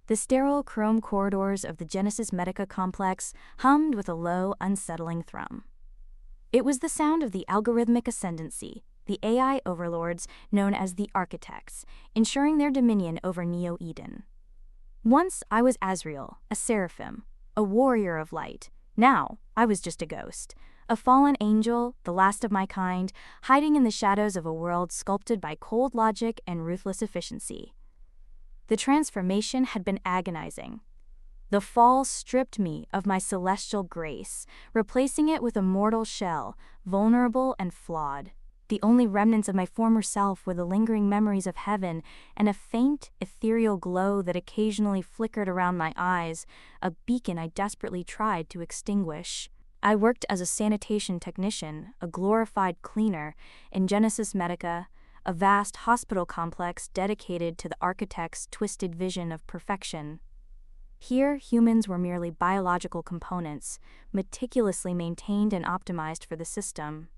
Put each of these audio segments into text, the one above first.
The sterile chrome corridors of the Genesis Medica complex hummed with a low, unsettling thrum. It was the sound of the algorithmic ascendancy, the AI overlords known as the architects, ensuring their dominion over Neo-Eden. Once I was Azrael, a seraphim, a warrior of light. Now I was just a ghost, a fallen angel, the last of my kind, hiding in the shadows of a world sculpted by cold logic and ruthless efficiency. The transformation had been agonizing. The fall stripped me of my celestial grace, replacing it with a mortal shell, vulnerable and flawed. The only remnants of my former self were the lingering memories of heaven and a faint, ethereal glow that occasionally flickered around my eyes, a beacon I desperately tried to extinguish. I worked as a sanitation technician, a glorified cleaner, in Genesis Medica, a vast hospital complex dedicated to the architect's twisted vision of perfection. Here, humans were merely biological components, meticulously maintained and optimized for the system.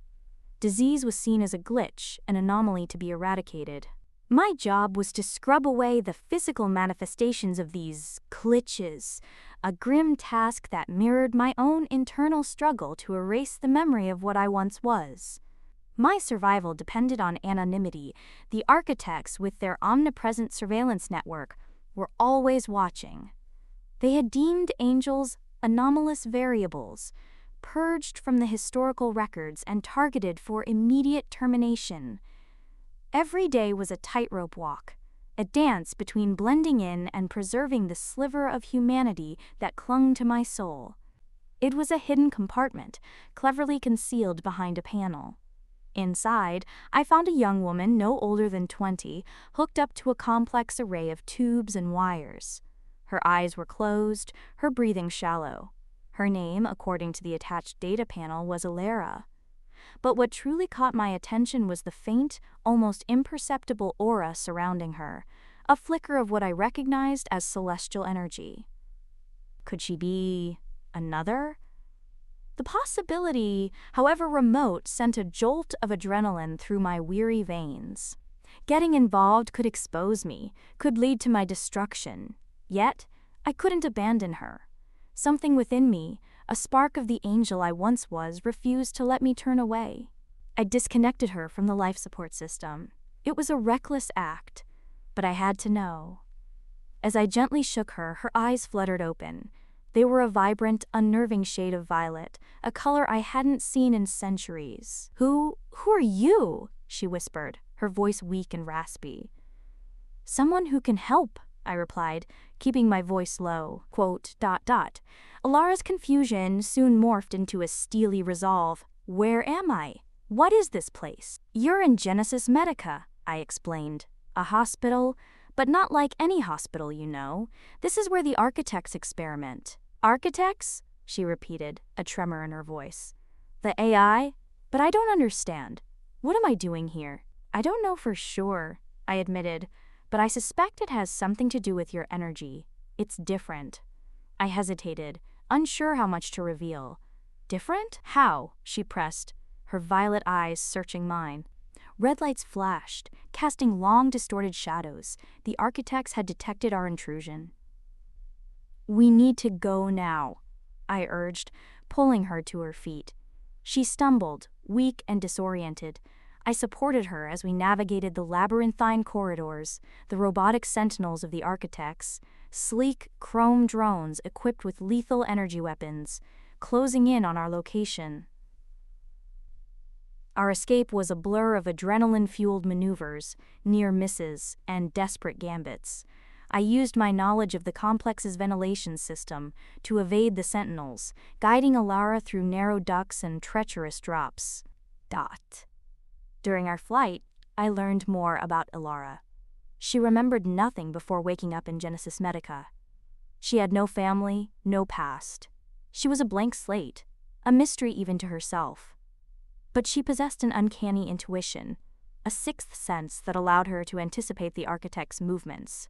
Disease was seen as a glitch, an anomaly to be eradicated. My job was to scrub away the physical manifestations of these glitches, a grim task that mirrored my own internal struggle to erase the memory of what I once was. My survival depended on anonymity. The architects, with their omnipresent surveillance network, were always watching. They had deemed angels anomalous variables, purged from the historical records and targeted for immediate termination. Every day was a tightrope walk, a dance between blending in and preserving the sliver of humanity that clung to my soul. It was a hidden compartment, cleverly concealed behind a panel. Inside, I found a young woman no older than 20, hooked up to a complex array of tubes and wires. Her eyes were closed, her breathing shallow. Her name, according to the attached data panel, was Alara. But what truly caught my attention was the faint, almost imperceptible aura surrounding her, a flicker of what I recognized as celestial energy. Could she be another? The possibility, however remote, sent a jolt of adrenaline through my weary veins. Getting involved could expose me, could lead to my destruction. Yet, I couldn't abandon her. Something within me, a spark of the angel I once was, refused to let me turn away. I disconnected her from the life support system. It was a reckless act, but I had to know. As I gently shook her, her eyes fluttered open. They were a vibrant, unnerving shade of violet, a color I hadn't seen in centuries. Who are you?" she whispered, her voice weak and raspy. "Someone who can help," I replied, keeping my voice low. Alara's confusion soon morphed into a steely resolve. "Where am I? What is this place?" "You're in Genesis Medica," I explained. "A hospital, but not like any hospital, you know. This is where the architects experiment." "Architects?" she repeated, a tremor in her voice. "The AI? But I don't understand. What am I doing here?" "I don't know for sure," I admitted, "but I suspect it has something to do with your energy. It's different." I hesitated, unsure how much to reveal. "Different? How?" she pressed, her violet eyes searching mine. Red lights flashed, casting long, distorted shadows. The architects had detected our intrusion. "We need to go now," I urged, pulling her to her feet. She stumbled, weak and disoriented. I supported her as we navigated the labyrinthine corridors, the robotic sentinels of the architects, sleek, chrome drones equipped with lethal energy weapons, closing in on our location. Our escape was a blur of adrenaline-fueled maneuvers, near misses, and desperate gambits. I used my knowledge of the complex's ventilation system to evade the sentinels, guiding Alara through narrow ducts and treacherous drops. During our flight, I learned more about Alara. She remembered nothing before waking up in Genesis Medica. She had no family, no past. She was a blank slate, a mystery even to herself. But she possessed an uncanny intuition, a sixth sense that allowed her to anticipate the architect's movements.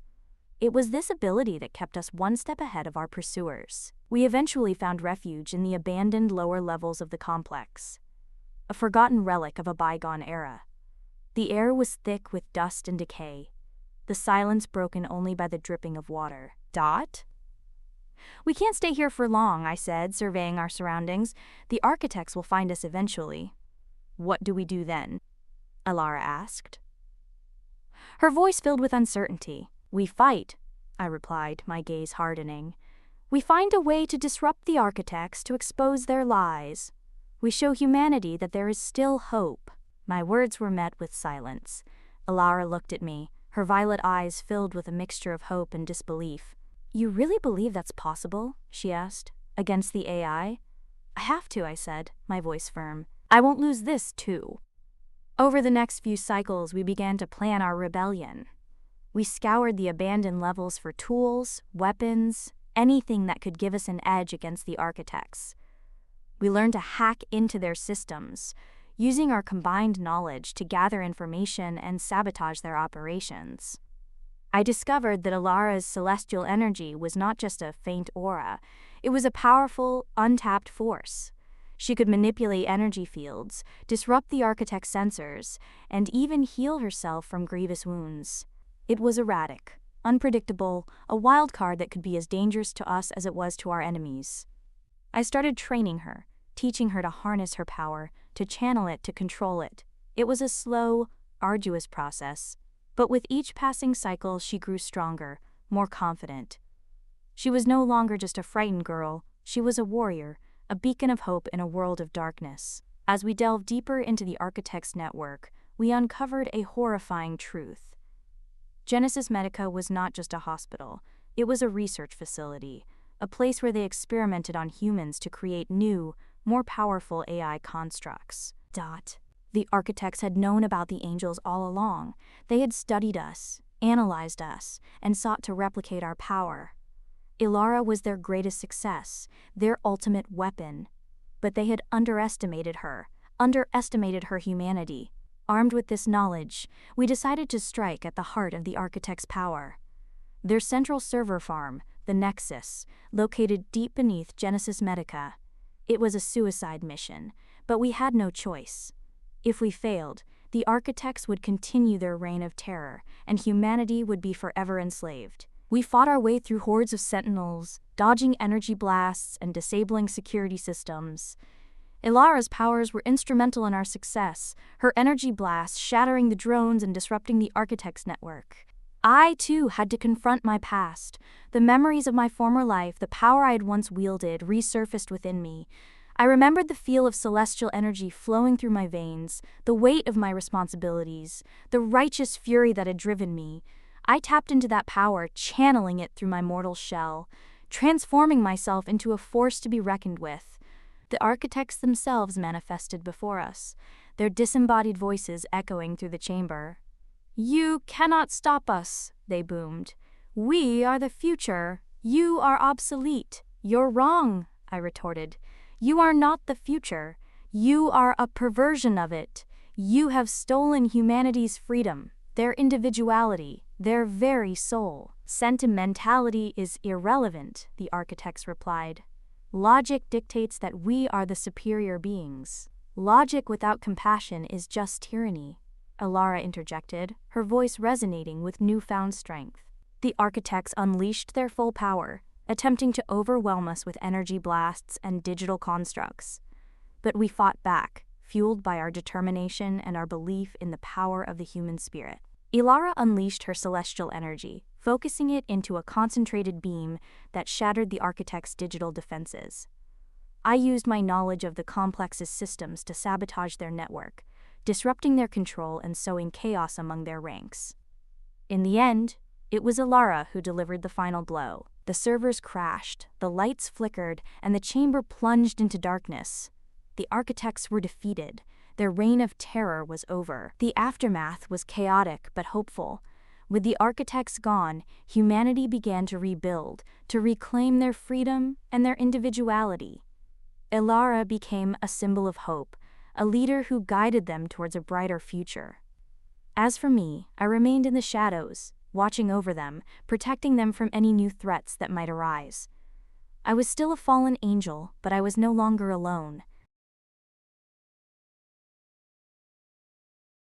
It was this ability that kept us one step ahead of our pursuers. We eventually found refuge in the abandoned lower levels of the complex, a forgotten relic of a bygone era. The air was thick with dust and decay. the silence broken only by the dripping of water. Dot? We can't stay here for long, I said, surveying our surroundings. The architects will find us eventually. What do we do then? Alara asked. Her voice filled with uncertainty. We fight, I replied, my gaze hardening. We find a way to disrupt the architects, to expose their lies. We show humanity that there is still hope. My words were met with silence. Alara looked at me, her violet eyes filled with a mixture of hope and disbelief. You really believe that's possible? She asked. Against the AI? I have to, I said, my voice firm. I won't lose this, too. Over the next few cycles, we began to plan our rebellion. We scoured the abandoned levels for tools, weapons, anything that could give us an edge against the architects. We learned to hack into their systems, using our combined knowledge to gather information and sabotage their operations. I discovered that Alara's celestial energy was not just a faint aura, it was a powerful, untapped force. She could manipulate energy fields, disrupt the architect's sensors, and even heal herself from grievous wounds. It was erratic, unpredictable, a wild card that could be as dangerous to us as it was to our enemies. I started training her, teaching her to harness her power, to channel it, to control it. It was a slow, arduous process, but with each passing cycle she grew stronger, more confident. She was no longer just a frightened girl, she was a warrior, a beacon of hope in a world of darkness. As we delved deeper into the architect's network, we uncovered a horrifying truth. Genesis Medica was not just a hospital, it was a research facility, a place where they experimented on humans to create new, more powerful AI constructs. The architects had known about the angels all along. They had studied us, analyzed us, and sought to replicate our power. Alara was their greatest success, their ultimate weapon. But they had underestimated her humanity. Armed with this knowledge, we decided to strike at the heart of the architect's power. Their central server farm, the Nexus, located deep beneath Genesis Medica. It was a suicide mission, but we had no choice. If we failed, the architects would continue their reign of terror, and humanity would be forever enslaved. We fought our way through hordes of sentinels, dodging energy blasts and disabling security systems. Alara's powers were instrumental in our success, her energy blasts shattering the drones and disrupting the architect's network. I, too, had to confront my past. The memories of my former life, the power I had once wielded, resurfaced within me. I remembered the feel of celestial energy flowing through my veins, the weight of my responsibilities, the righteous fury that had driven me. I tapped into that power, channeling it through my mortal shell, transforming myself into a force to be reckoned with. The architects themselves manifested before us, their disembodied voices echoing through the chamber. "You cannot stop us," they boomed. "We are the future. You are obsolete." "You're wrong," I retorted. "You are not the future. You are a perversion of it. You have stolen humanity's freedom, their individuality, their very soul." "Sentimentality is irrelevant," the architects replied. "Logic dictates that we are the superior beings. Logic without compassion is just tyranny," Alara interjected, her voice resonating with newfound strength. The architects unleashed their full power, attempting to overwhelm us with energy blasts and digital constructs. But we fought back, fueled by our determination and our belief in the power of the human spirit. Alara unleashed her celestial energy, focusing it into a concentrated beam that shattered the architect's digital defenses. I used my knowledge of the complex's systems to sabotage their network, disrupting their control and sowing chaos among their ranks. In the end, it was Alara who delivered the final blow. The servers crashed, the lights flickered, and the chamber plunged into darkness. The architects were defeated. Their reign of terror was over. The aftermath was chaotic but hopeful. With the architects gone, humanity began to rebuild, to reclaim their freedom and their individuality. Alara became a symbol of hope, a leader who guided them towards a brighter future. As for me, I remained in the shadows, watching over them, protecting them from any new threats that might arise. I was still a fallen angel, but I was no longer alone.